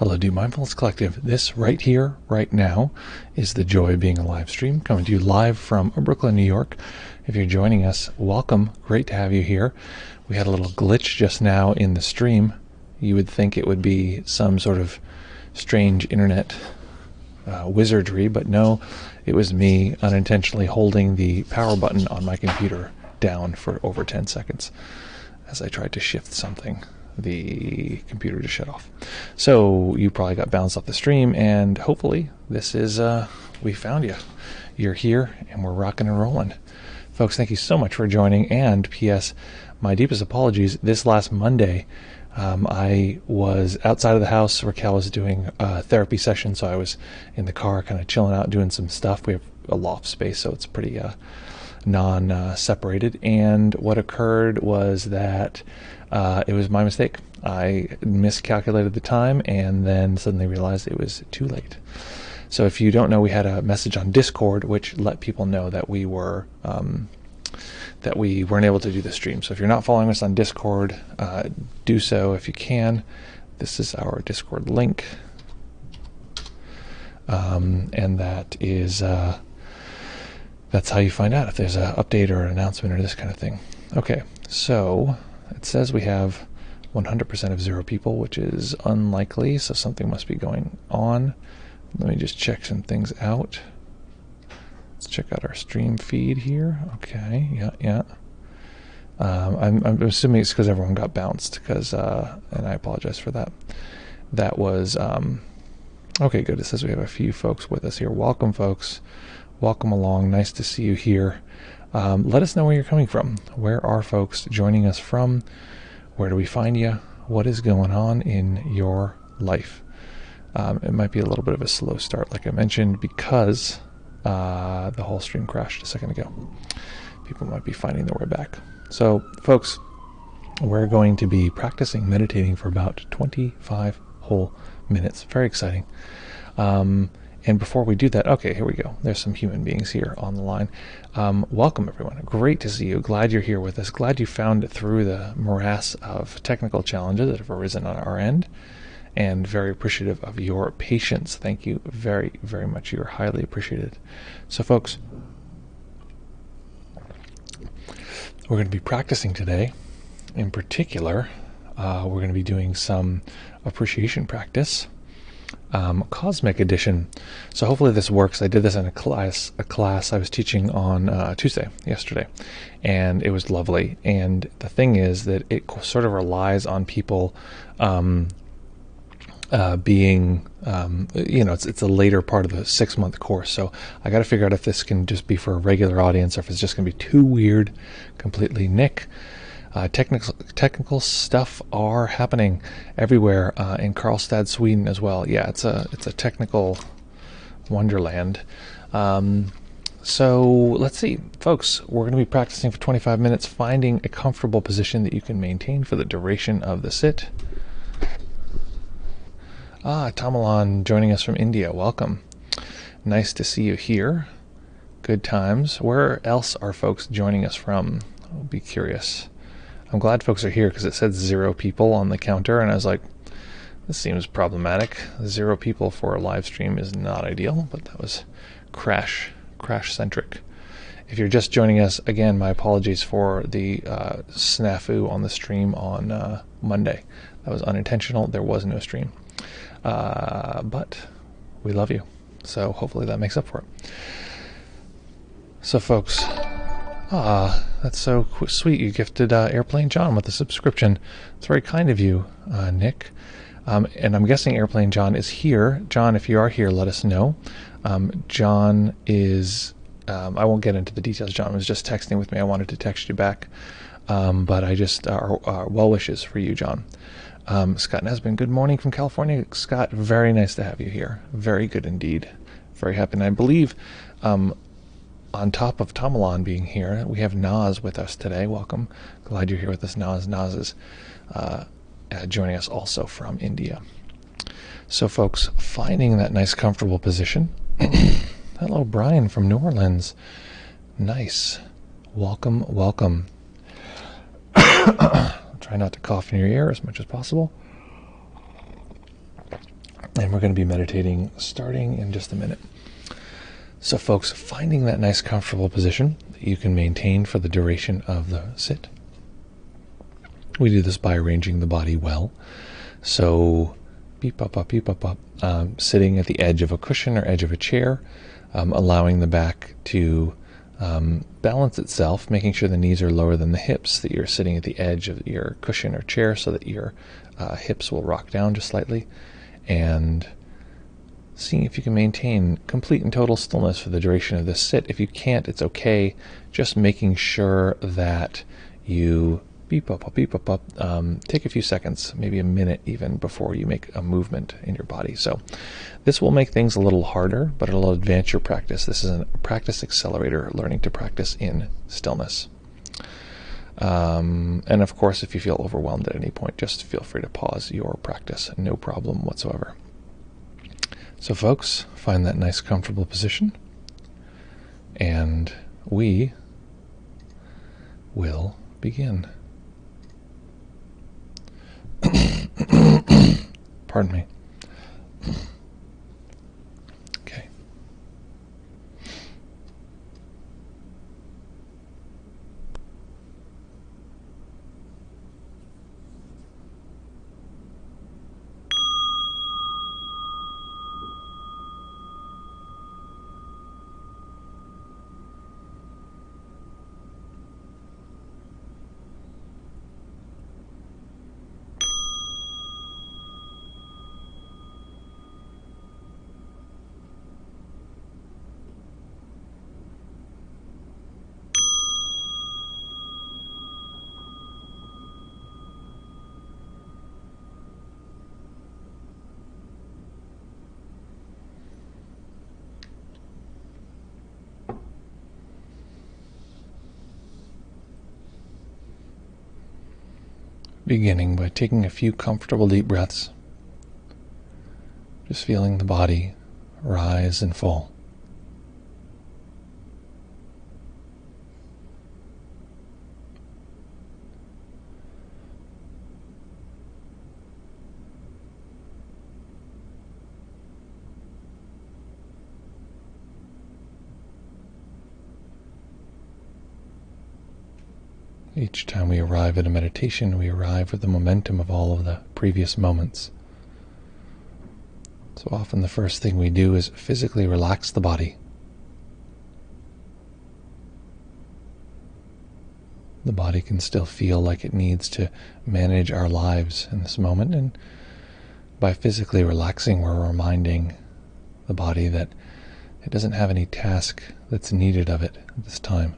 Hello, Do Mindfulness Collective. This right here, right now, is the joy of being a live stream, coming to you live from Brooklyn, New York. If you're joining us, welcome. Great to have you here. We had a little glitch just now in the stream. You would think it would be some sort of strange internet wizardry, but no, it was me unintentionally holding the power button on my computer down for over 10 seconds as I tried to shift something. The computer just shut off. So you probably got bounced off the stream, and hopefully this is, we found you. You're here, and we're rocking and rolling. Folks, thank you so much for joining, and P.S., my deepest apologies. This last Monday, I was outside of the house. Raquel was doing a therapy session, so I was in the car kind of chilling out, doing some stuff. We have a loft space, so it's pretty non-separated, and what occurred was that it was my mistake. I miscalculated the time and then suddenly realized it was too late. So if you don't know, we had a message on Discord which let people know that we weren't able to do the stream. So if you're not following us on Discord, do so if you can. This is our Discord link, and that is that's how you find out if there's an update or an announcement or this kind of thing. Okay, so it says we have 100% of 0 people, which is unlikely, so something must be going on. Let me just check some things out. Let's check out our stream feed here. Okay, yeah. I'm assuming it's because everyone got bounced, and I apologize for that. That was, okay, good. It says we have a few folks with us here. Welcome, folks. Welcome along. Nice to see you here. Let us know where you're coming from. Where are folks joining us from? Where do we find you? What is going on in your life? It might be a little bit of a slow start, like I mentioned, because the whole stream crashed a second ago. People might be finding their way back. So, folks, we're going to be practicing meditating for about 25 whole minutes. Very exciting. And before we do that, okay, here we go. There's some human beings here on the line. Welcome, everyone. Great to see you. Glad you're here with us. Glad you found it through the morass of technical challenges that have arisen on our end. And very appreciative of your patience. Thank you very, very much. You're highly appreciated. So, folks, we're going to be practicing today. In particular, we're going to be doing some appreciation practice. Cosmic edition. So hopefully this works. I did this in a class I was teaching on Tuesday, yesterday, and it was lovely. And the thing is that it sort of relies on people being, it's a later part of the 6-month course. So I got to figure out if this can just be for a regular audience or if it's just going to be too weird, completely Nick. Technical stuff are happening everywhere in Karlstad, Sweden as well. Yeah, it's a technical wonderland. So let's see, folks. We're going to be practicing for 25 minutes, finding a comfortable position that you can maintain for the duration of the sit. Tamalan joining us from India. Welcome. Nice to see you here. Good times. Where else are folks joining us from? I'll be curious. I'm glad folks are here because it said 0 people on the counter, and I was like, this seems problematic. 0 people for a live stream is not ideal, but that was crash-centric. If you're just joining us, again, my apologies for the snafu on the stream on Monday. That was unintentional. There was no stream. But we love you, so hopefully that makes up for it. So, folks, that's so sweet. You gifted Airplane John with a subscription. It's very kind of you, Nick. And I'm guessing Airplane John is here. John, if you are here, let us know. John is, I won't get into the details. John was just texting with me. I wanted to text you back. But I just, well wishes for you, John. Scott Nesbitt, good morning from California. Scott, very nice to have you here. Very good indeed. Very happy. And I believe, on top of Tamalan being here, we have Naz with us today. Welcome. Glad you're here with us, Naz. Naz is joining us also from India. So, folks, finding that nice, comfortable position. Hello, Brian from New Orleans. Nice. Welcome, welcome. Try not to cough in your ear as much as possible. And we're going to be meditating starting in just a minute. So folks, finding that nice comfortable position that you can maintain for the duration of the sit. We do this by arranging the body well. So beep up, sitting at the edge of a cushion or edge of a chair, allowing the back to balance itself, making sure the knees are lower than the hips, that you're sitting at the edge of your cushion or chair so that your hips will rock down just slightly, and seeing if you can maintain complete and total stillness for the duration of this sit. If you can't, it's okay. Just making sure that you beep up, take a few seconds, maybe a minute even, before you make a movement in your body. So this will make things a little harder, but it'll advance your practice. This is a practice accelerator, learning to practice in stillness. And of course, if you feel overwhelmed at any point, just feel free to pause your practice. No problem whatsoever. So folks, find that nice comfortable position, and we will begin. Pardon me. Okay. Beginning by taking a few comfortable deep breaths, just feeling the body rise and fall. Each time we arrive at a meditation, we arrive with the momentum of all of the previous moments. So often the first thing we do is physically relax the body. The body can still feel like it needs to manage our lives in this moment, and by physically relaxing, we're reminding the body that it doesn't have any task that's needed of it at this time.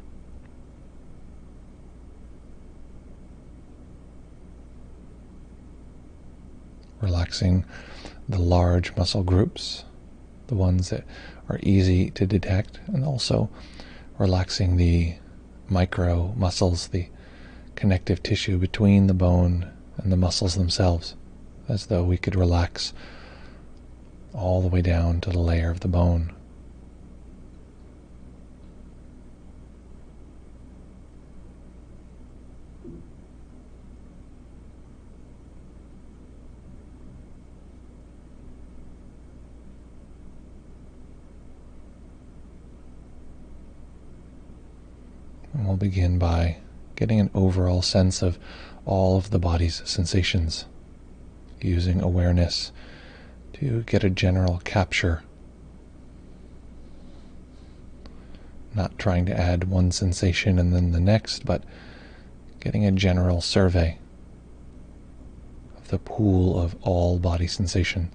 Relaxing the large muscle groups, the ones that are easy to detect, and also relaxing the micro muscles, the connective tissue between the bone and the muscles themselves, as though we could relax all the way down to the layer of the bone. And we'll begin by getting an overall sense of all of the body's sensations, using awareness to get a general capture, not trying to add one sensation and then the next, but getting a general survey of the pool of all body sensation.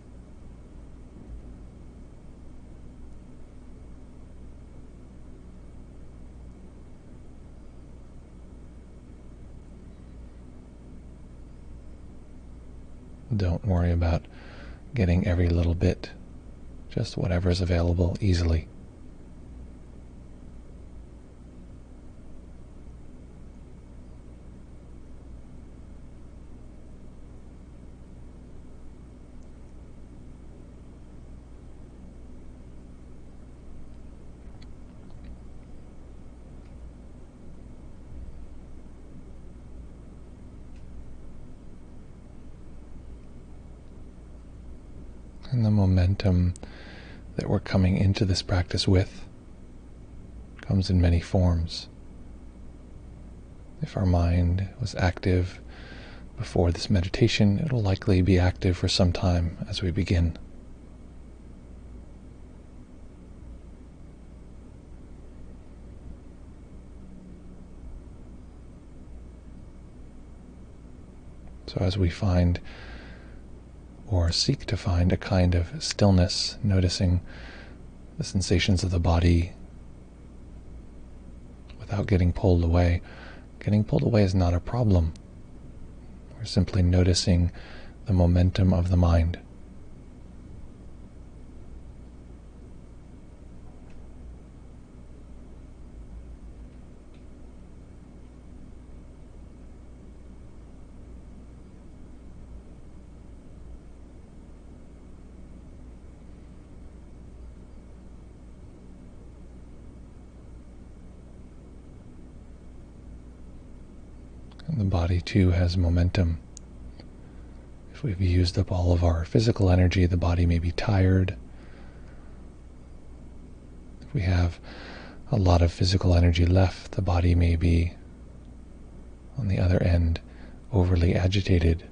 Don't worry about getting every little bit, just whatever is available easily. And the momentum that we're coming into this practice with comes in many forms. If our mind was active before this meditation, it'll likely be active for some time as we begin. So as we find or seek to find a kind of stillness, noticing the sensations of the body without getting pulled away. Getting pulled away is not a problem. We're simply noticing the momentum of the mind. And the body too has momentum. If we've used up all of our physical energy, the body may be tired. If we have a lot of physical energy left, the body may be, on the other end, overly agitated.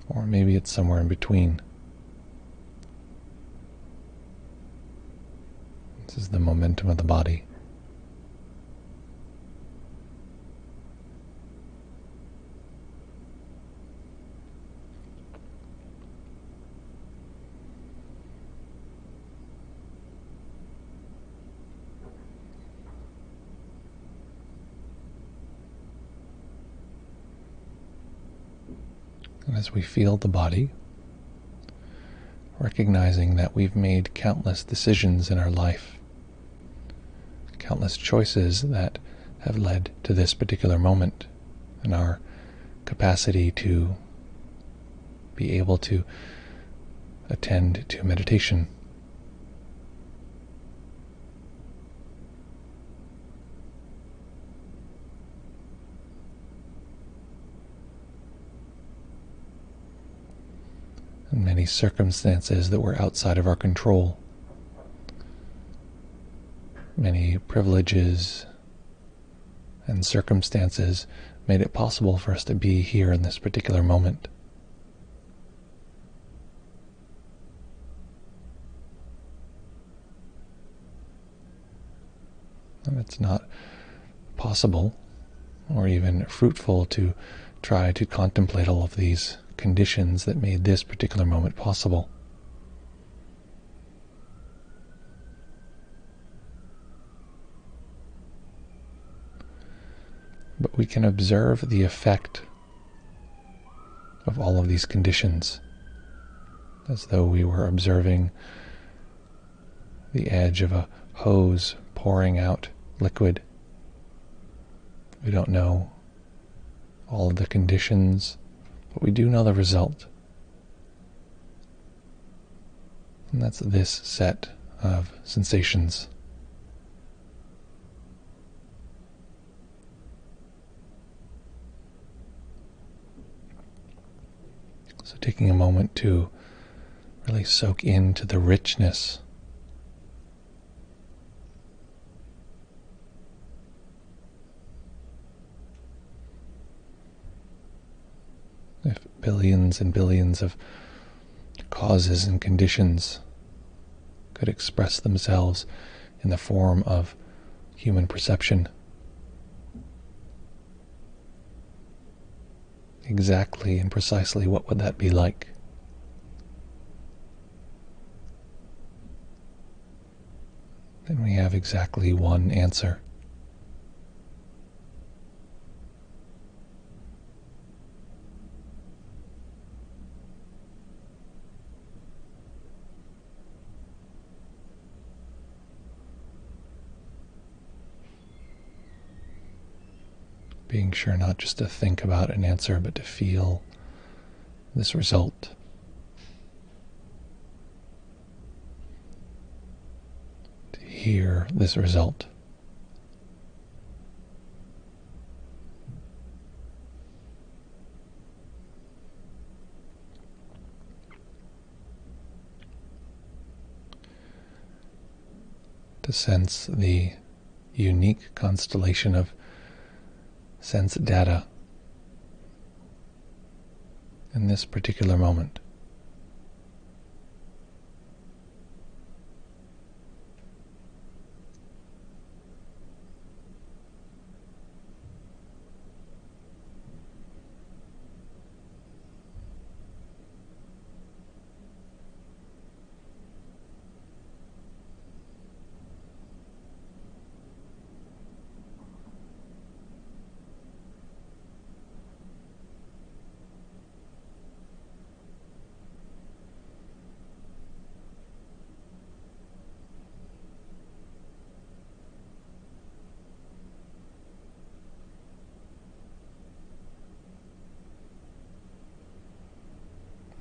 Or maybe it's somewhere in between. This is the momentum of the body. And as we feel the body, recognizing that we've made countless decisions in our life, countless choices that have led to this particular moment, and our capacity to be able to attend to meditation. And many circumstances that were outside of our control. Many privileges and circumstances made it possible for us to be here in this particular moment. And it's not possible or even fruitful to try to contemplate all of these conditions that made this particular moment possible. But we can observe the effect of all of these conditions as though we were observing the edge of a hose pouring out liquid. We don't know all of the conditions, but we do know the result. And that's this set of sensations. So taking a moment to really soak into the richness if billions and billions of causes and conditions could express themselves in the form of human perception, exactly and precisely what would that be like? Then we have exactly one answer. Being sure not just to think about an answer, but to feel this result. To hear this result. to sense the unique constellation of sense data in this particular moment.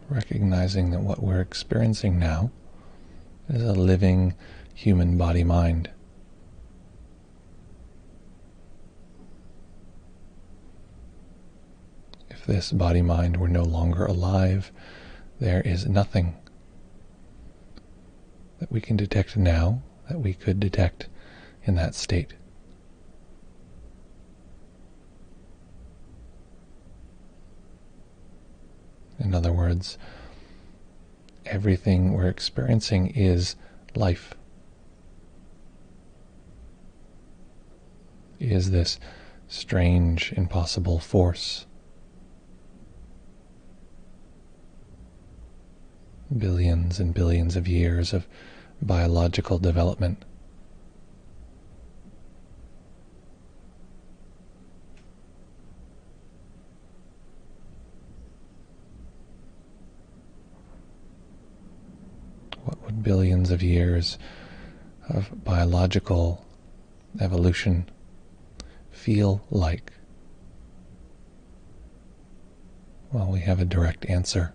Recognizing that what we're experiencing now is a living human body-mind. If this body-mind were no longer alive, there is nothing that we can detect now that we could detect in that state. In other words, everything we're experiencing is life. Is this strange, impossible force. Billions and billions of years of biological development. What would billions of years of biological evolution feel like? Well, we have a direct answer.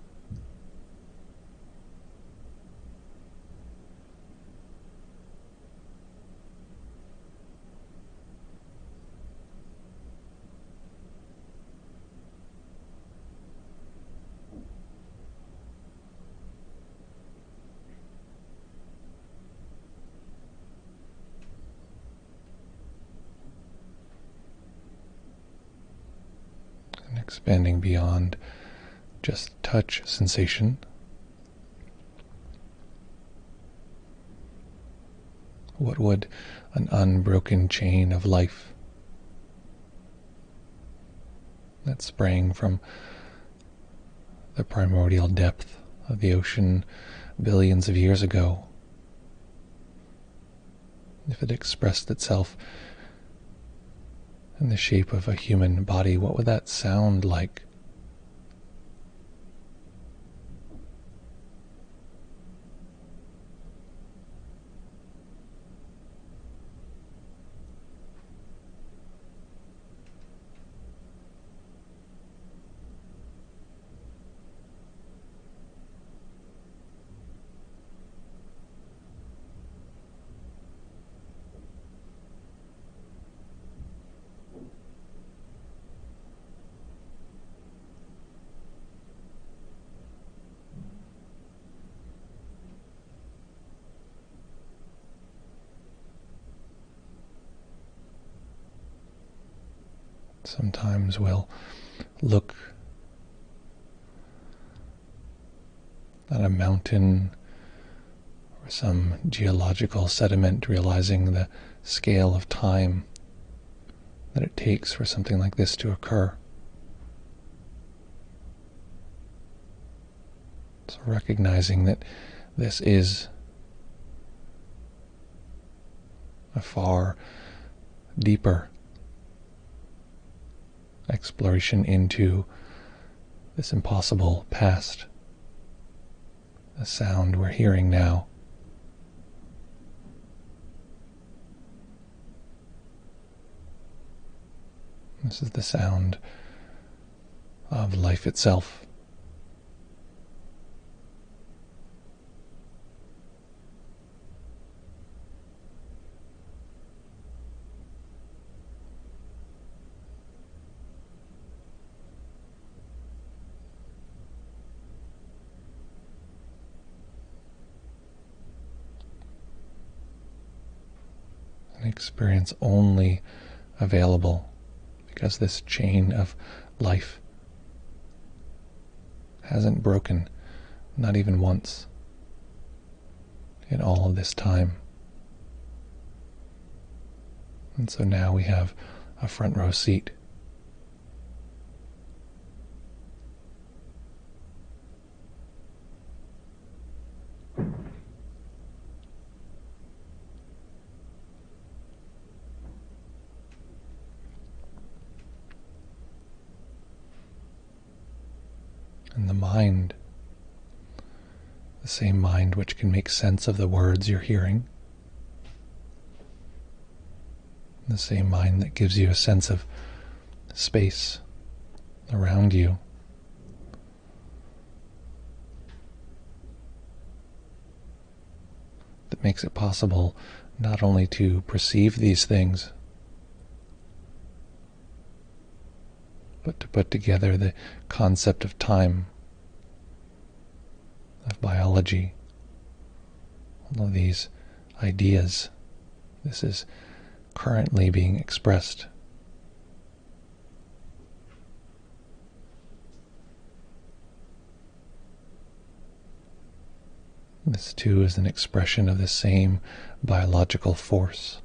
Expanding beyond just touch sensation, what would an unbroken chain of life that sprang from the primordial depth of the ocean billions of years ago, if it expressed itself in the shape of a human body, what would that sound like? Sometimes we'll look at a mountain or some geological sediment, realizing the scale of time that it takes for something like this to occur. So recognizing that this is a far deeper exploration into this impossible past, the sound we're hearing now. This is the sound of life itself. experience only available because this chain of life hasn't broken, not even once, in all of this time. And so now we have a front row seat. And the mind, the same mind which can make sense of the words you're hearing, the same mind that gives you a sense of space around you, that makes it possible not only to perceive these things, but to put together the concept of time, of biology, all of these ideas. This is currently being expressed. This too is an expression of the same biological force.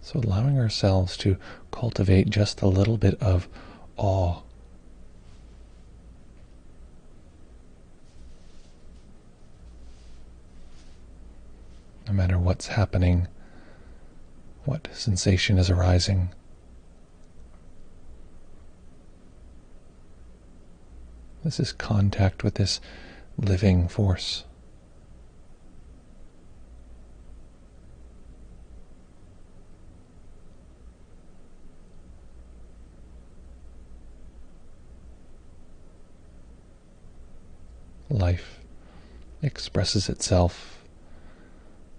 So allowing ourselves to cultivate just a little bit of awe. No matter what's happening, what sensation is arising. This is contact with this living force. Life expresses itself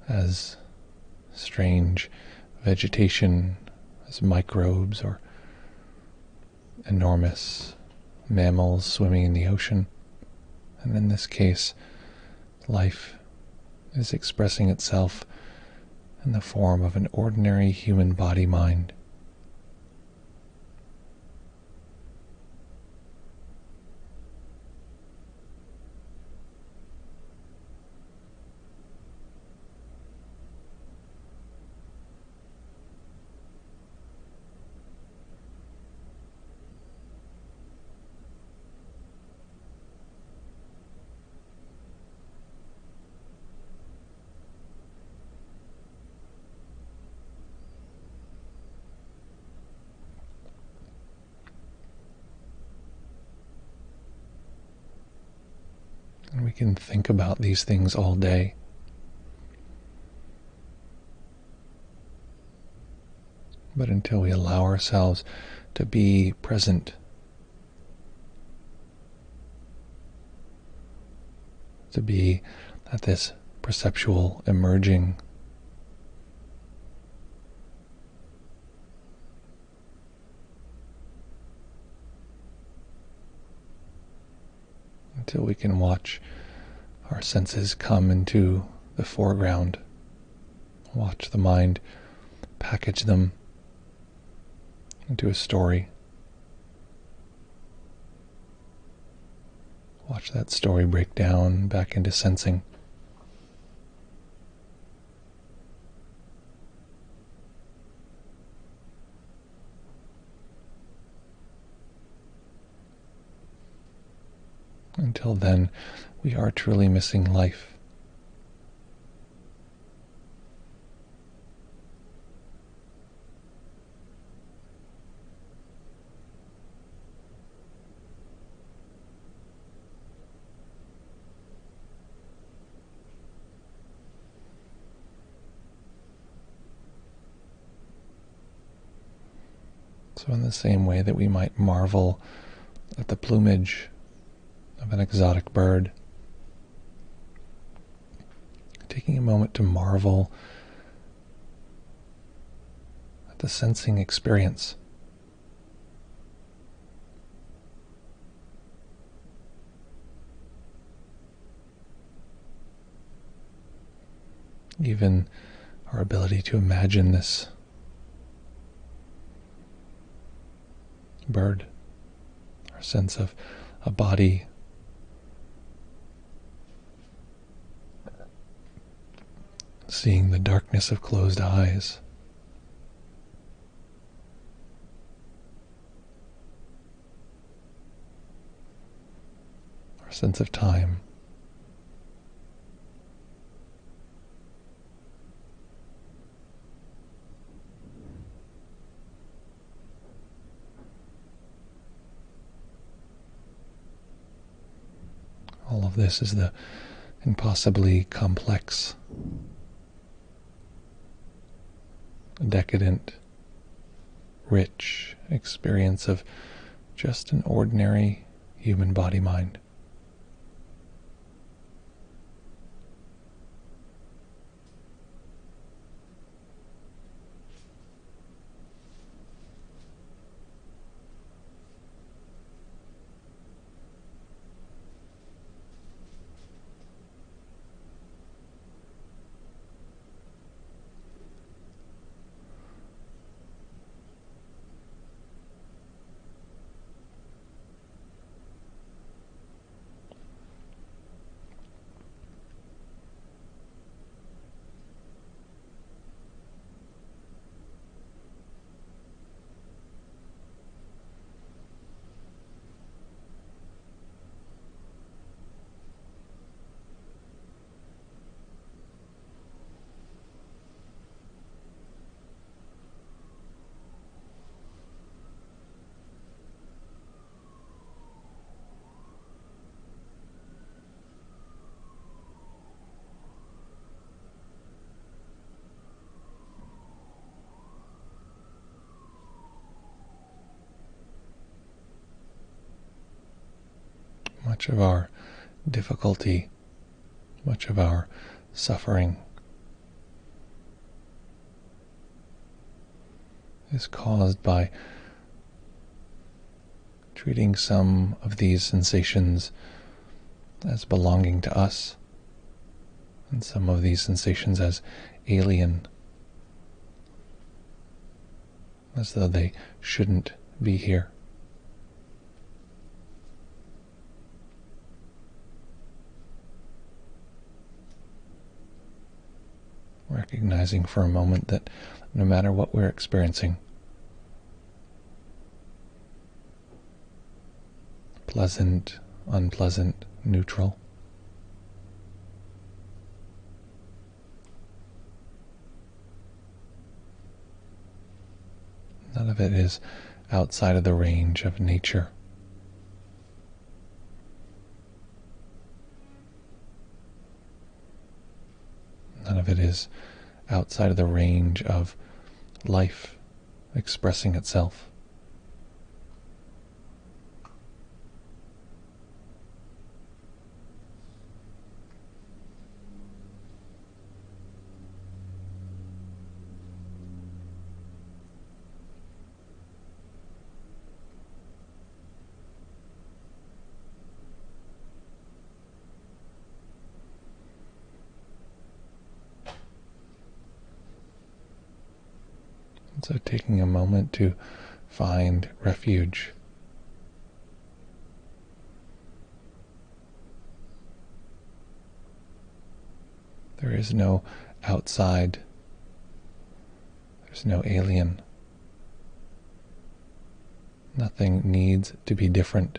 as strange vegetation, as microbes or enormous mammals swimming in the ocean. And in this case, life is expressing itself in the form of an ordinary human body-mind. And we can think about these things all day. But until we allow ourselves to be present, to be at this perceptual emerging, until we can watch our senses come into the foreground, watch the mind package them into a story, watch that story break down back into sensing. Until then, we are truly missing life. So in the same way that we might marvel at the plumage of an exotic bird, taking a moment to marvel at the sensing experience, even our ability to imagine this bird, our sense of a body seeing the darkness of closed eyes. Our sense of time. All of this is the impossibly complex, decadent, rich experience of just an ordinary human body-mind. Much of our difficulty, much of our suffering is caused by treating some of these sensations as belonging to us, and some of these sensations as alien, as though they shouldn't be here. Recognizing for a moment that no matter what we're experiencing, pleasant, unpleasant, neutral, none of it is outside of the range of nature. None of it is outside of the range of life expressing itself. So taking a moment to find refuge. There is no outside. There's no alien. Nothing needs to be different.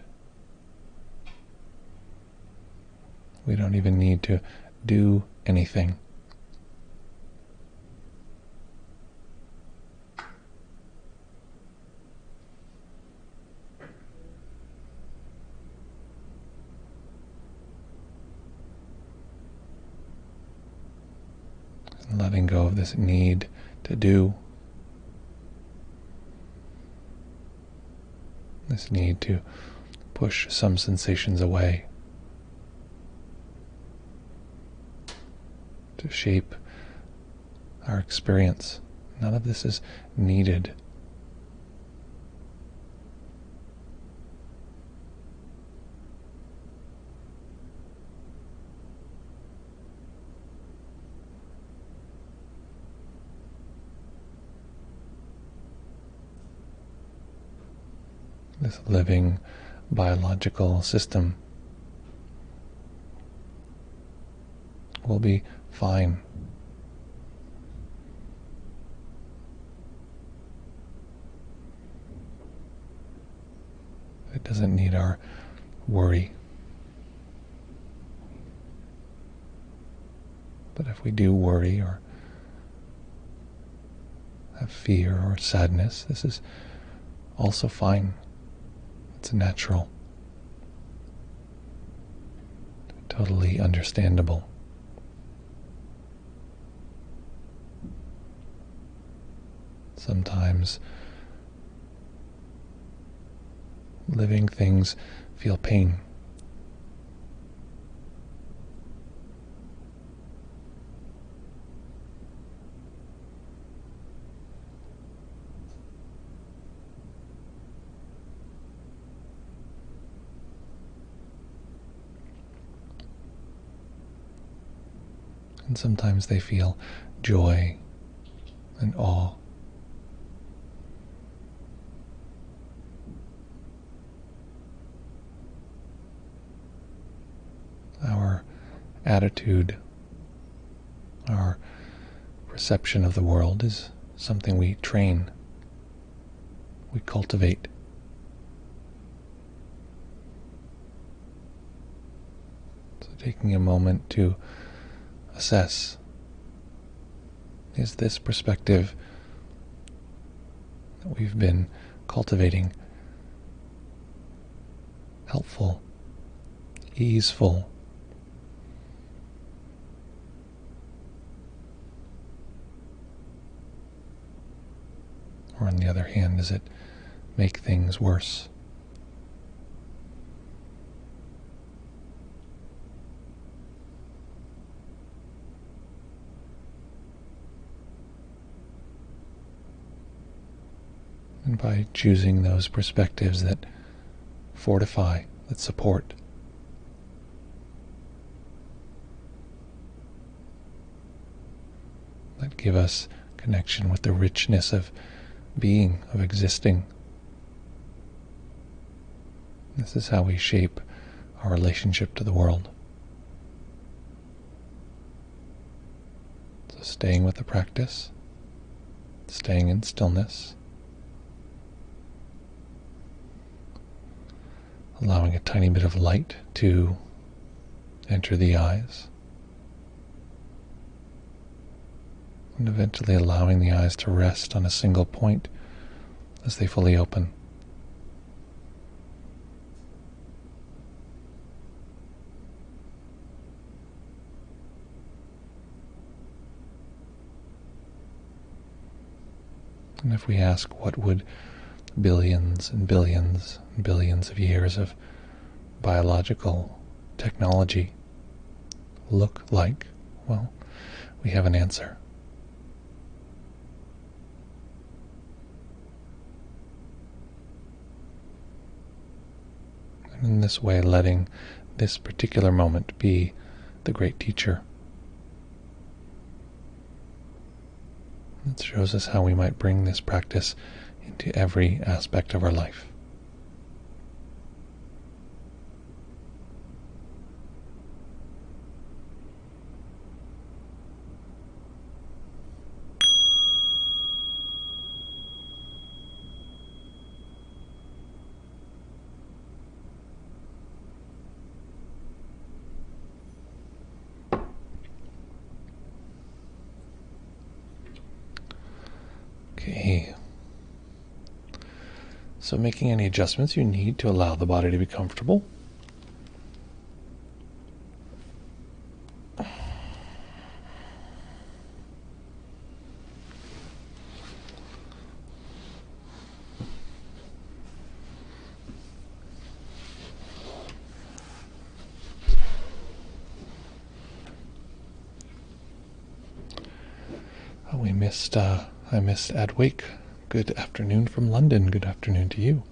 We don't even need to do anything. Letting go of this need to do, this need to push some sensations away, to shape our experience. None of this is needed. this living biological system will be fine. It doesn't need our worry. But if we do worry or have fear or sadness, this is also fine. It's natural. Totally understandable. Sometimes living things feel pain. And sometimes they feel joy and awe. Our attitude, our perception of the world is something we train, we cultivate. So taking a moment to assess, is this perspective that we've been cultivating helpful, easeful? Or on the other hand, does it make things worse? And by choosing those perspectives that fortify, that support, that give us connection with the richness of being, of existing. This is how we shape our relationship to the world. So staying with the practice, staying in stillness, allowing a tiny bit of light to enter the eyes, and eventually allowing the eyes to rest on a single point as they fully open. And if we ask, what would billions and billions and billions of years of biological technology look like? Well, we have an answer. And in this way, letting this particular moment be the great teacher. It shows us how we might bring this practice into every aspect of our life. Okay. So making any adjustments you need to allow the body to be comfortable. I missed Adwake. Good afternoon from London. Good afternoon to you.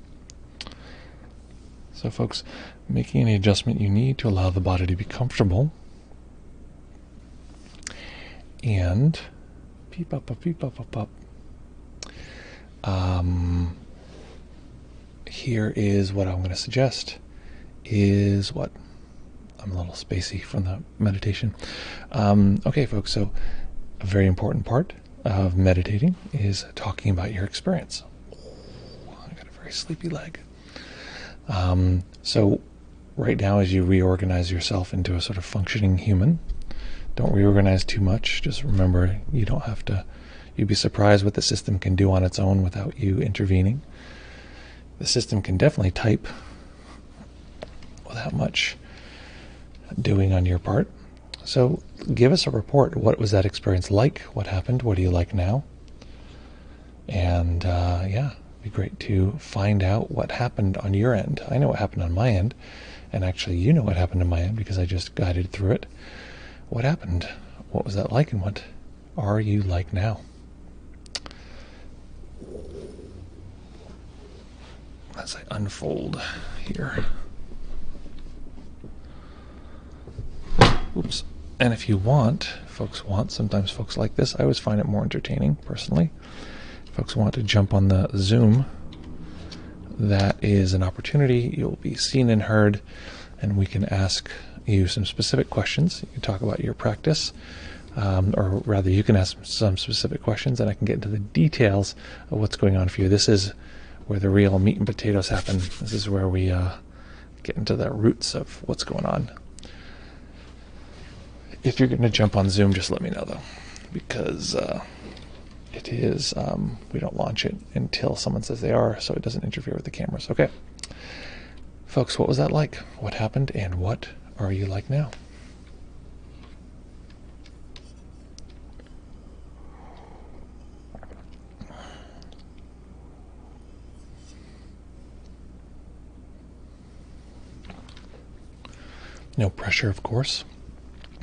So folks, making any adjustment you need to allow the body to be comfortable. And peep up. here is what I'm going to suggest is what I'm a little spacey from the meditation. Okay, folks, so a very important part of meditating is talking about your experience. I got a very sleepy leg. So right now, as you reorganize yourself into a sort of functioning human, don't reorganize too much. Just remember, you don't have to. You'd be surprised what the system can do on its own without you intervening. The system can definitely type without much doing on your part. So give us a report. What was that experience like? What happened? What do you like now? And it'd be great to find out what happened on your end. I know what happened on my end, and actually you know what happened on my end because I just guided through it. What happened? What was that like, and what are you like now? As I unfold here. Oops. And if you sometimes folks like this, I always find it more entertaining, personally. If folks want to jump on the Zoom, that is an opportunity. You'll be seen and heard, and we can ask you some specific questions. You can talk about your practice, or rather you can ask some specific questions, and I can get into the details of what's going on for you. This is where the real meat and potatoes happen. This is where we get into the roots of what's going on. If you're going to jump on Zoom, just let me know, though, because it is, we don't launch it until someone says they are, so it doesn't interfere with the cameras. Okay. Folks, what was that like? What happened, and what are you like now? No pressure, of course.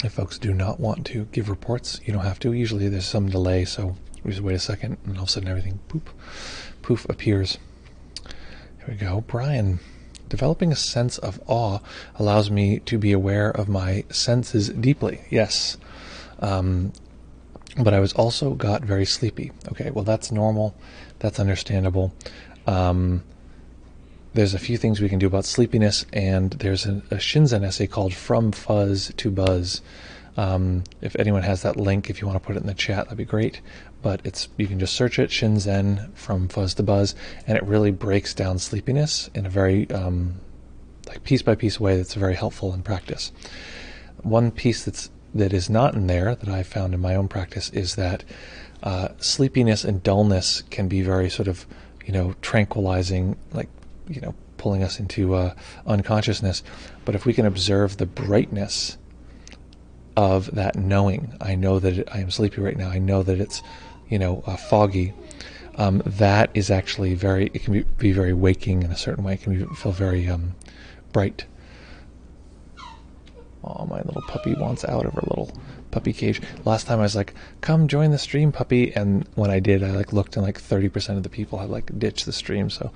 If folks do not want to give reports, you don't have to. Usually there's some delay, so we just wait a second, and all of a sudden everything poof appears. Here we go. Brian, developing a sense of awe allows me to be aware of my senses deeply. Yes. But I was also got very sleepy. Okay, well, that's normal. That's understandable. There's a few things we can do about sleepiness, and there's a Shinzen essay called From Fuzz to Buzz. If anyone has that link, if you want to put it in the chat, that'd be great. But you can just search it, Shinzen, From Fuzz to Buzz, and it really breaks down sleepiness in a very like piece-by-piece way that's very helpful in practice. One piece that is not in there that I found in my own practice is that sleepiness and dullness can be very sort of, tranquilizing, like, pulling us into unconsciousness. But if we can observe the brightness of that knowing, I know that I am sleepy right now, I know that it's, foggy, that is actually it can be very waking in a certain way. It can feel very bright. Oh, my little puppy wants out of her little puppy cage. Last time I was like, come join the stream, puppy. And when I did, I looked, and 30% of the people had ditched the stream. So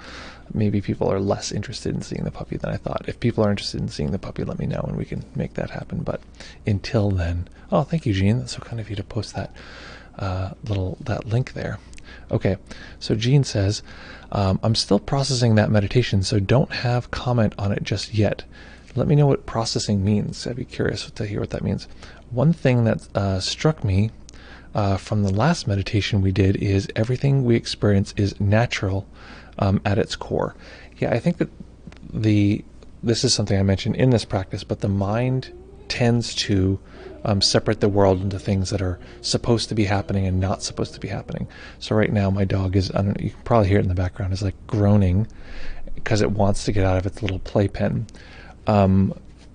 maybe people are less interested in seeing the puppy than I thought. If people are interested in seeing the puppy, let me know and we can make that happen. But until then, oh, thank you, Jean. That's so kind of you to post that that link there. Okay, so Jean says, I'm still processing that meditation, so don't have comment on it just yet. Let me know what processing means. I'd be curious to hear what that means. One thing that struck me from the last meditation we did is everything we experience is natural at its core. Yeah, I think that this is something I mentioned in this practice, but the mind tends to separate the world into things that are supposed to be happening and not supposed to be happening. So right now my dog is, you can probably hear it in the background, is groaning because it wants to get out of its little playpen. And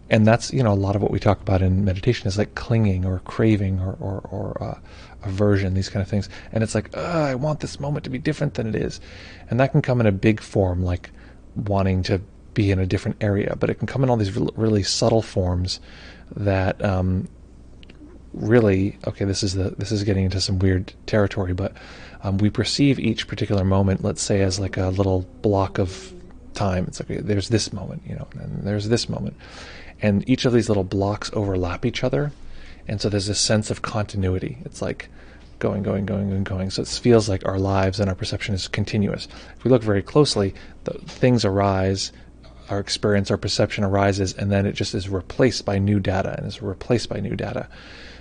that's, a lot of what we talk about in meditation is clinging or craving or aversion, these kind of things. And it's I want this moment to be different than it is. And that can come in a big form, like wanting to be in a different area, but it can come in all these really subtle forms that really, okay, this is getting into some weird territory, but we perceive each particular moment, let's say, as a little block of time. It's there's this moment, and there's this moment, and each of these little blocks overlap each other, and so there's this sense of continuity. It's going, going, going, and going. So it feels like our lives and our perception is continuous. If we look very closely, the things arise, our experience, our perception arises, and then it just is replaced by new data and is replaced by new data.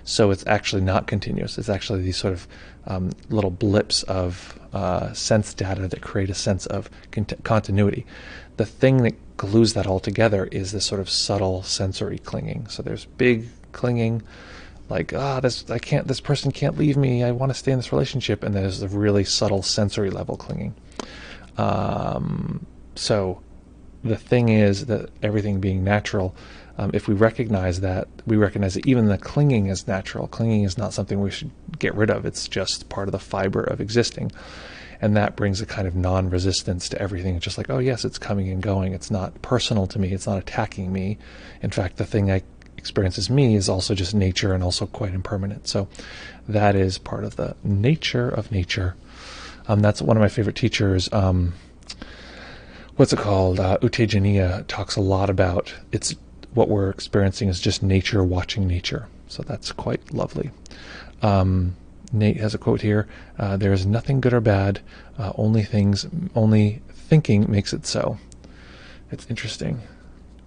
So it's actually not continuous. It's actually these sort of little blips of sense data that create a sense of continuity. The thing that glues that all together is this sort of subtle sensory clinging. So there's big clinging, like, this person can't leave me, I want to stay in this relationship, and there's a really subtle sensory level clinging. So the thing is that everything being natural, if we recognize that even the clinging is natural. Clinging is not something we should get rid of. It's just part of the fiber of existing. And that brings a kind of non-resistance to everything. It's just like, oh yes, it's coming and going. It's not personal to me. It's not attacking me. In fact, the thing I experience as me is also just nature and also quite impermanent. So that is part of the nature of nature. That's one of my favorite teachers. What's it called? Utejaniya talks a lot about what we're experiencing is just nature watching nature. So that's quite lovely. Nate has a quote here. There is nothing good or bad. Only thinking makes it so. It's interesting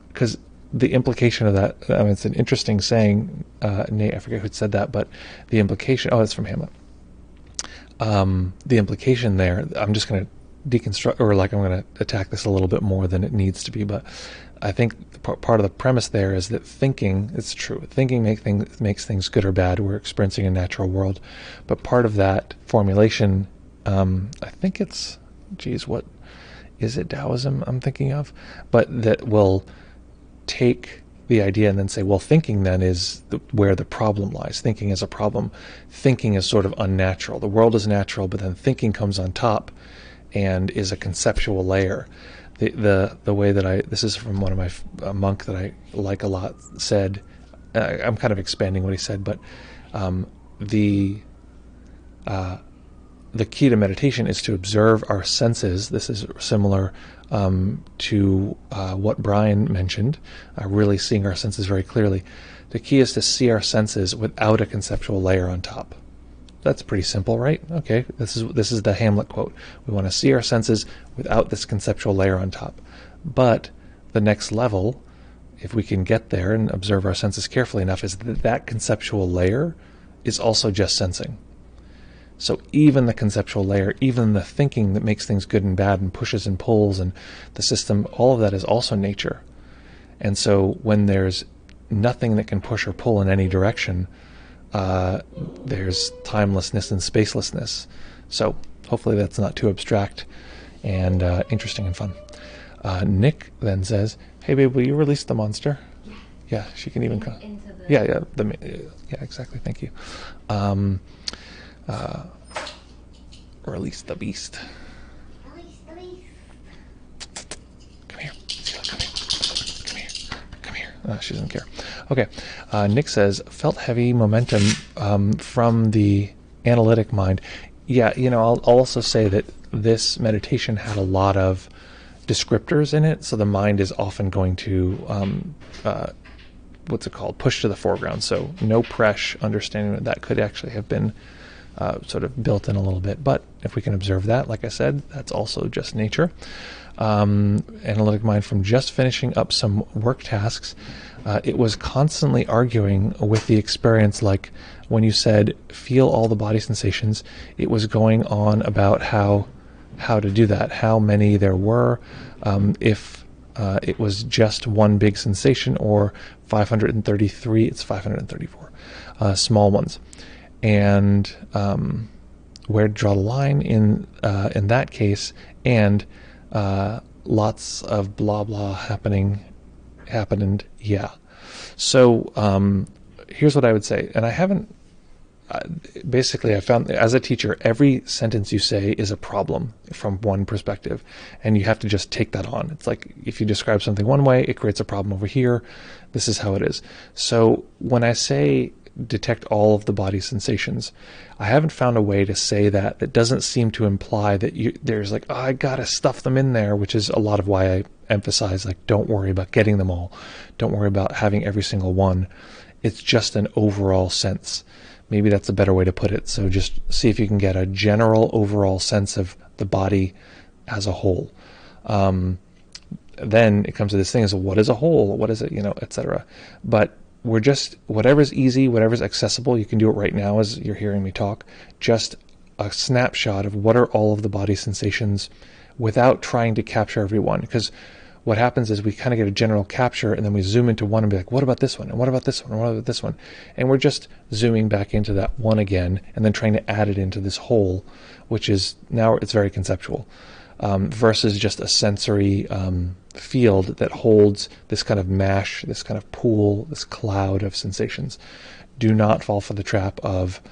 because the implication of that, it's an interesting saying. Nate, I forget who said that, but the implication, it's from Hamlet. The implication there, I'm just going to deconstruct, or I'm going to attack this a little bit more than it needs to be, but I think part of the premise there is that thinking, it's true, thinking makes things good or bad. We're experiencing a natural world, but part of that formulation, I think it's, what is it, Taoism I'm thinking of, but that will take the idea and then say, well, thinking then is where the problem lies. Thinking is a problem. Thinking is sort of unnatural. The world is natural, but then thinking comes on top and is a conceptual layer. The way that this is from one of my a monk that I like a lot, said, I'm kind of expanding what he said, but the key to meditation is to observe our senses. This is similar to what Brian mentioned, really seeing our senses very clearly. The key is to see our senses without a conceptual layer on top. That's pretty simple, right? Okay, this is the Hamlet quote. We want to see our senses without this conceptual layer on top. But the next level, if we can get there and observe our senses carefully enough, is that conceptual layer is also just sensing. So even the conceptual layer, even the thinking that makes things good and bad and pushes and pulls and the system, all of that is also nature. And so when there's nothing that can push or pull in any direction, there's timelessness and spacelessness. So hopefully that's not too abstract and interesting and fun. Nick then says, hey babe, will you release the monster? Yeah, she can even come. Yeah, exactly, thank you. Release the beast. Come here. Come here. She doesn't care. Okay. Nick says, felt heavy momentum from the analytic mind. Yeah, I'll also say that this meditation had a lot of descriptors in it, so the mind is often going to push to the foreground. So no pressure, understanding that could actually have been sort of built in a little bit. But if we can observe that, like I said, that's also just nature. Analytic mind from just finishing up some work tasks. It was constantly arguing with the experience, like when you said, feel all the body sensations, it was going on about how to do that, how many there were, if it was just one big sensation or 533, it's 534 small ones. And where to draw the line in that case, and lots of blah blah happened. Yeah. So here's what I would say, and I haven't. Basically, I found as a teacher, every sentence you say is a problem from one perspective, and you have to just take that on. It's like if you describe something one way, it creates a problem over here. This is how it is. So when I say detect all of the body sensations, I haven't found a way to say that doesn't seem to imply that there's like, I gotta stuff them in there, which is a lot of why I emphasize, like, don't worry about getting them all. Don't worry about having every single one. It's just an overall sense. Maybe that's a better way to put it. So just see if you can get a general overall sense of the body as a whole. Then it comes to this thing is, what is a whole? What is it, etc. But we're just, whatever's easy, whatever's accessible, you can do it right now as you're hearing me talk. Just a snapshot of what are all of the body sensations without trying to capture every one. Because what happens is we kind of get a general capture, and then we zoom into one and be like, what about this one? And what about this one? And what about this one? And we're just zooming back into that one again, and then trying to add it into this whole, which is now it's very conceptual, versus just a sensory field that holds this kind of mash, this kind of pool, this cloud of sensations. Do not fall for the trap of,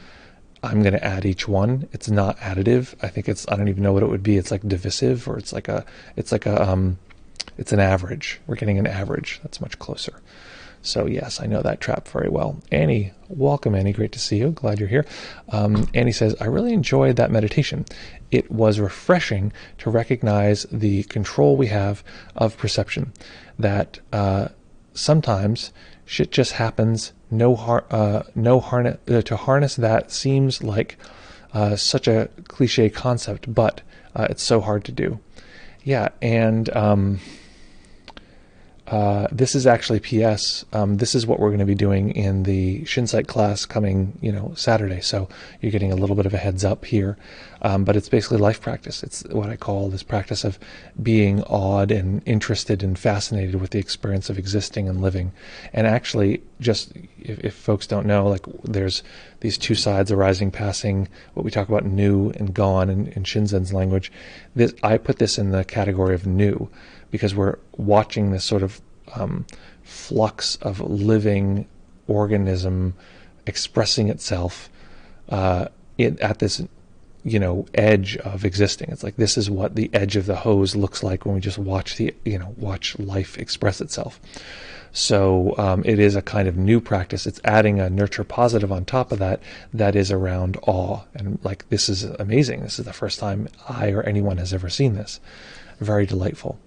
I'm going to add each one. It's not additive. I think I don't even know what it would be. It's like divisive, or it's an average. We're getting an average. That's much closer. So yes, I know that trap very well. Annie, welcome Annie, great to see you. Glad you're here. Annie says, I really enjoyed that meditation. It was refreshing to recognize the control we have of perception, that sometimes shit just happens. To harness that seems like such a cliche concept, but it's so hard to do. Yeah, and this is actually PS. This is what we're going to be doing in the Shinsight class coming, Saturday. So you're getting a little bit of a heads up here. But it's basically life practice. It's what I call this practice of being awed and interested and fascinated with the experience of existing and living. And actually, just if folks don't know, like there's these two sides, arising, passing, what we talk about new and gone in Shinzen's language. I put this in the category of new, because we're watching this sort of flux of living organism expressing itself at this edge of existing. It's like, this is what the edge of the hose looks like when we just watch watch life express itself. So it is a kind of new practice. It's adding a nurture positive on top of that is around awe. And like, this is amazing. This is the first time I or anyone has ever seen this. Very delightful.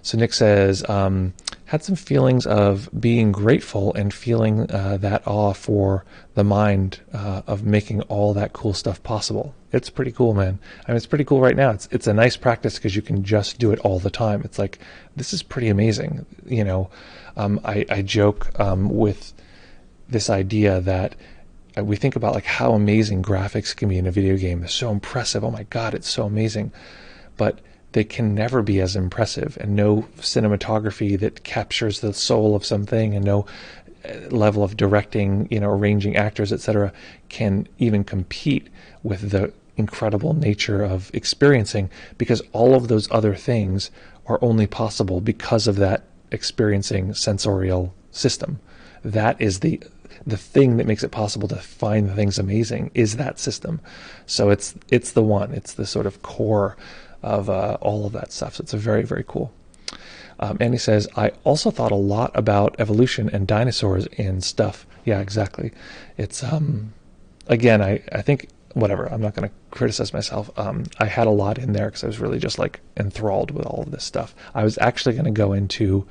So Nick says, had some feelings of being grateful and feeling that awe for the mind of making all that cool stuff possible. It's pretty cool, man. I mean, it's pretty cool right now. It's a nice practice because you can just do it all the time. It's like, this is pretty amazing. I joke with this idea that we think about like how amazing graphics can be in a video game. They're so impressive. Oh my God, it's so amazing. But they can never be as impressive, and no cinematography that captures the soul of something, and no level of directing, arranging actors, etc., can even compete with the incredible nature of experiencing, because all of those other things are only possible because of that experiencing sensorial system. That is the thing that makes it possible to find things amazing, is that system. So it's the one. It's the sort of core of all of that stuff. So it's a very, very cool. And he says, I also thought a lot about evolution and dinosaurs and stuff. Yeah, exactly. It's, again, I think, whatever, I'm not going to criticize myself. I had a lot in there because I was really just like enthralled with all of this stuff. I was actually going to go into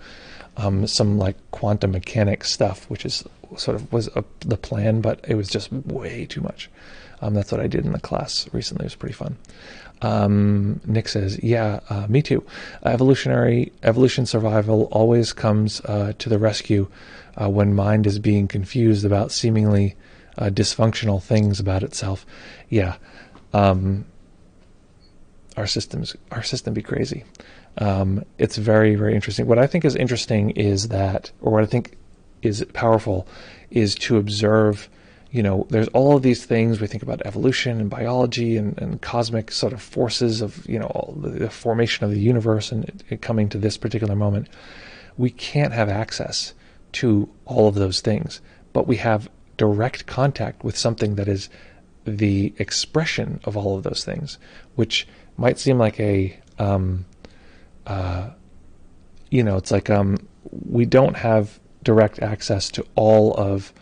some like quantum mechanics stuff, which is sort of was the plan, but it was just way too much. That's what I did in the class recently. It was pretty fun. Nick says, yeah, me too. Evolution survival always comes to the rescue when mind is being confused about seemingly dysfunctional things about itself. Yeah. Our system be crazy. It's very, very interesting. What I think is interesting is that, or what I think is powerful, is to observe, there's all of these things. We think about evolution and biology and cosmic sort of forces of, all the formation of the universe and it coming to this particular moment. We can't have access to all of those things, but we have direct contact with something that is the expression of all of those things, which might seem like it's like we don't have direct access to all of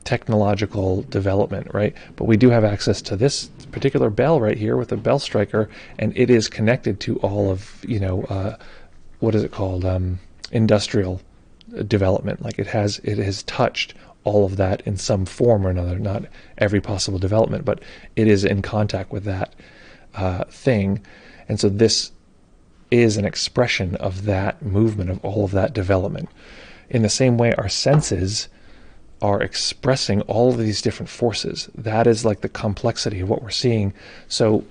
technological development, right? But we do have access to this particular bell right here with a bell striker, and it is connected to all of, what is it called? Industrial development. Like it has touched all of that in some form or another, not every possible development, but it is in contact with that thing. And so this is an expression of that movement, of all of that development. In the same way, our senses are expressing all of these different forces. That is like the complexity of what we're seeing. So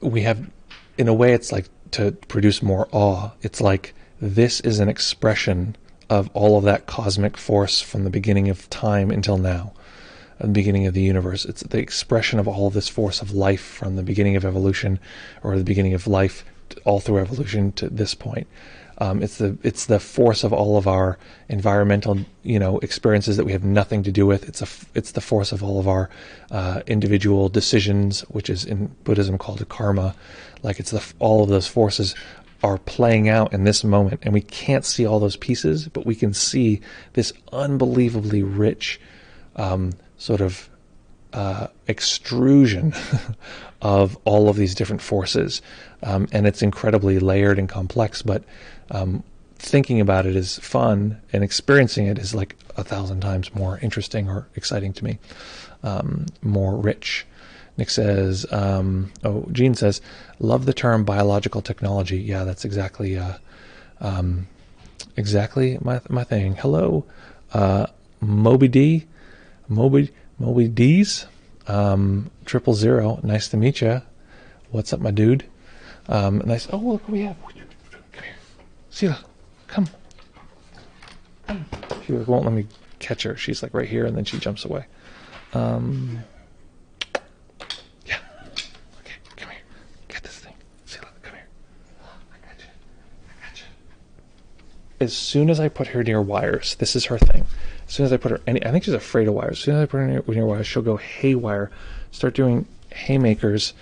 we have, in a way, it's like to produce more awe. It's like this is an expression of all of that cosmic force from the beginning of time until now, the beginning of the universe. It's the expression of all of this force of life from the beginning of evolution, or the beginning of life all through evolution to this point. It's the force of all of our environmental, experiences that we have nothing to do with. It's the force of all of our individual decisions, which is in Buddhism called a karma. Like all of those forces are playing out in this moment, and we can't see all those pieces, but we can see this unbelievably rich sort of extrusion of all of these different forces, and it's incredibly layered and complex, but thinking about it is fun, and experiencing it is like 1,000 times more interesting or exciting to me, more rich. Nick says, Gene says, love the term biological technology. Yeah, that's exactly my thing. Hello, Moby D's, 000. Nice to meet you. What's up, my dude? Nice. Oh, look, we have. Come here, Sila. Come. She won't let me catch her. She's like right here, and then she jumps away. Yeah. Okay, come here. Get this thing. Sila, come here. I got you. As soon as I put her near wires, this is her thing. As soon as I put her, I think she's afraid of wires. As soon as I put her near wires, she'll go haywire, start doing haymakers,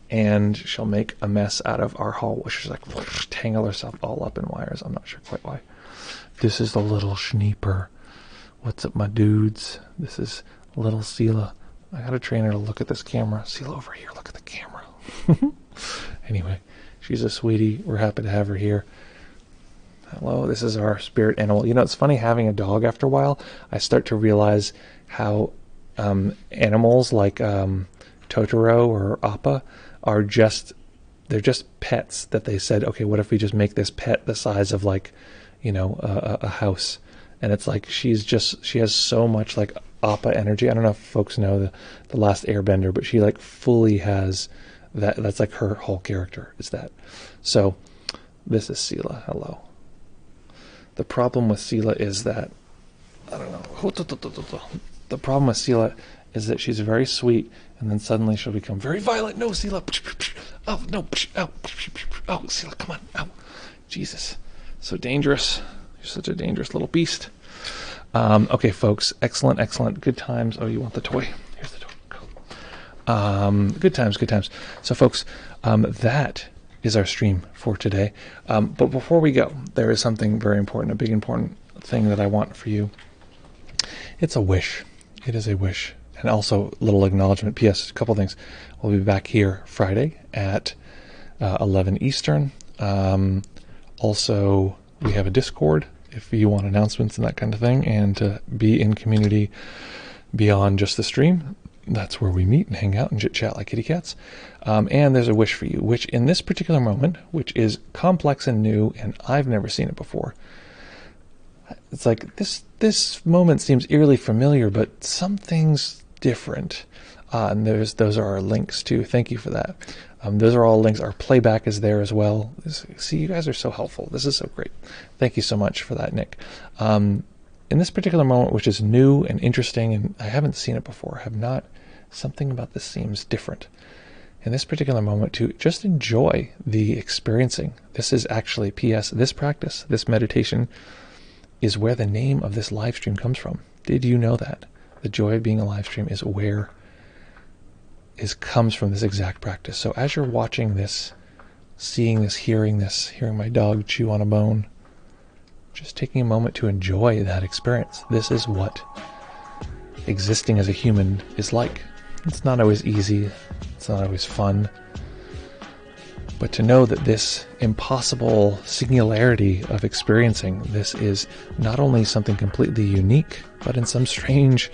and she'll make a mess out of our hall. She's like tangle herself all up in wires. I'm not sure quite why. This is the little schneeper. What's up, my dudes? This is little Sila. I gotta train her to look at this camera. Sila, over here, look at the camera. Anyway, she's a sweetie. We're happy to have her here. Hello, this is our spirit animal. It's funny having a dog after a while. I start to realize how animals like Totoro or Appa are they're just pets that they said, okay, what if we just make this pet the size of like, a house? And it's like she has so much like Appa energy. I don't know if folks know the Last Airbender, but she like fully has that. That's like her whole character is that. So this is Sila. Hello. The problem with Sila is that, I don't know. The problem with Sila is that she's very sweet, and then suddenly she'll become very violent. No, Sila. Oh, no. Oh, Sila, come on. Ow. Jesus. So dangerous. You're such a dangerous little beast. Okay, folks. Excellent. Good times. Oh, you want the toy? Here's the toy. Cool. Good times. So, folks, that is our stream for today. But before we go, there is something very important, a big important thing that I want for you. It's a wish. It is a wish. And also a little acknowledgement. P.S. A couple things. We'll be back here Friday at 11 Eastern. Also, we have a Discord if you want announcements and that kind of thing, and to be in community beyond just the stream. That's where we meet and hang out and chit-chat like kitty cats. And there's a wish for you, which in this particular moment, which is complex and new, and I've never seen it before. It's like this moment seems eerily familiar, but something's different. And those are our links too. Thank you for that. Those are all links. Our playback is there as well. See, you guys are so helpful. This is so great. Thank you so much for that, Nick. In this particular moment, which is new and interesting, and I haven't seen it before, something about this seems different. In this particular moment, to just enjoy the experiencing. This is actually, P.S., this practice, this meditation, is where the name of this live stream comes from. Did you know that? The joy of being a live stream comes from this exact practice. So as you're watching this, seeing this, hearing my dog chew on a bone, just taking a moment to enjoy that experience. This is what existing as a human is like. It's not always easy. It's not always fun. But to know that this impossible singularity of experiencing this is not only something completely unique, but in some strange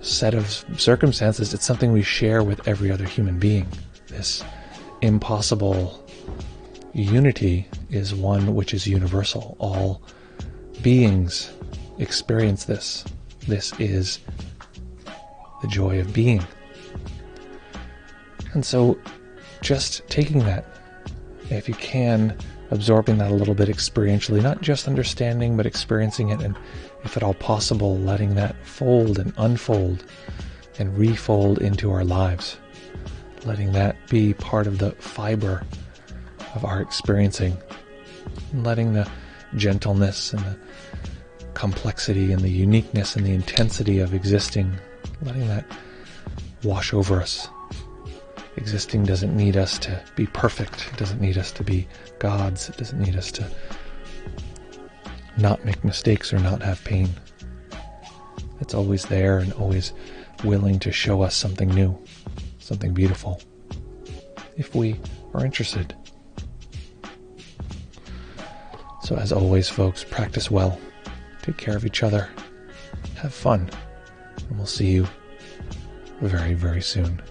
set of circumstances, it's something we share with every other human being. This impossible unity is one which is universal. All beings experience this. This is the joy of being. And so just taking that, if you can, absorbing that a little bit experientially, not just understanding, but experiencing it, and if at all possible, letting that fold and unfold and refold into our lives. Letting that be part of the fiber of our experiencing. And letting the gentleness and the complexity and the uniqueness and the intensity of existing, letting that wash over us. Existing doesn't need us to be perfect. It doesn't need us to be gods. It doesn't need us to not make mistakes or not have pain. It's always there and always willing to show us something new, something beautiful, if we are interested. So as always, folks, practice well. Take care of each other. Have fun. And we'll see you very, very soon.